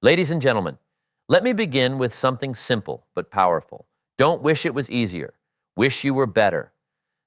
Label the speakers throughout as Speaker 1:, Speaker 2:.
Speaker 1: Ladies and gentlemen, let me begin with something simple but powerful. Don't wish it was easier. Wish you were better.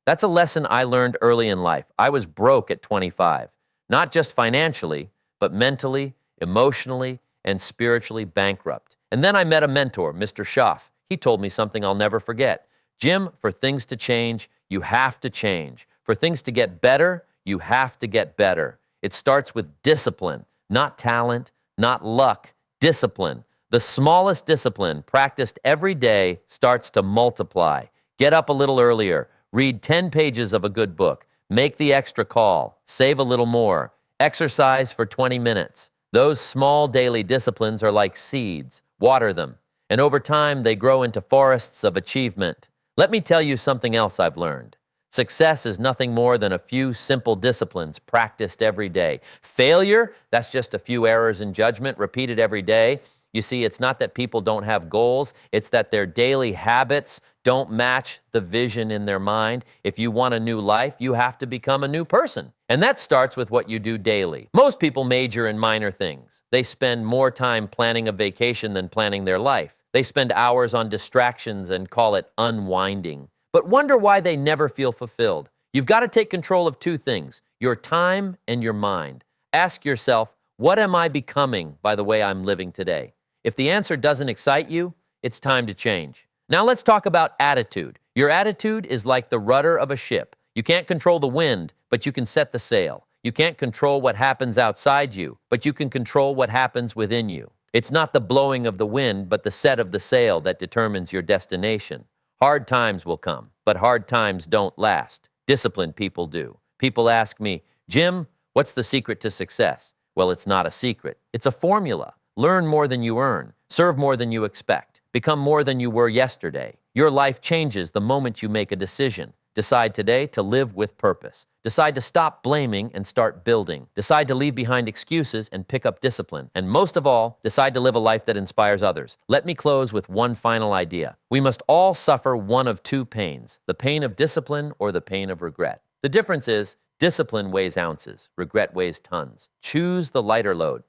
Speaker 1: That's a lesson I learned early in life. I was broke at 25, not just financially, but mentally, emotionally, and spiritually bankrupt. And then I met a mentor, Mr. Schaff. He told me something I'll never forget. Jim, for things to change, you have to change. For things to get better, you have to get better. It starts with discipline, not talent, not luck, discipline. The smallest discipline practiced every day starts to multiply. Get up a little earlier. Read 10 pages of a good book. Make the extra call. Save a little more. Exercise for 20 minutes. Those small daily disciplines are like seeds. Water them. And over time, they grow into forests of achievement. Let me tell you something else I've learned. Success is nothing more than a few simple disciplines practiced every day. Failure, that's just a few errors in judgment repeated every day. You see, it's not that people don't have goals, it's that their daily habits don't match the vision in their mind. If you want a new life, you have to become a new person. And that starts with what you do daily. Most people major in minor things. They spend more time planning a vacation than planning their life. They spend hours on distractions and call it unwinding, but wonder why they never feel fulfilled. You've got to take control of two things, your time and your mind. Ask yourself, what am I becoming by the way I'm living today? If the answer doesn't excite you, it's time to change. Now let's talk about attitude. Your attitude is like the rudder of a ship. You can't control the wind, but you can set the sail. You can't control what happens outside you, but you can control what happens within you. It's not the blowing of the wind, but the set of the sail that determines your destination. Hard times will come, but hard times don't last. Disciplined people do. People ask me, Jim, what's the secret to success? Well, it's not a secret. It's a formula. Learn more than you earn. Serve more than you expect. Become more than you were yesterday. Your life changes the moment you make a decision. Decide today to live with purpose. Decide to stop blaming and start building. Decide to leave behind excuses and pick up discipline. And most of all, decide to live a life that inspires others. Let me close with one final idea. We must all suffer one of two pains, the pain of discipline or the pain of regret. The difference is discipline weighs ounces, regret weighs tons. Choose the lighter load.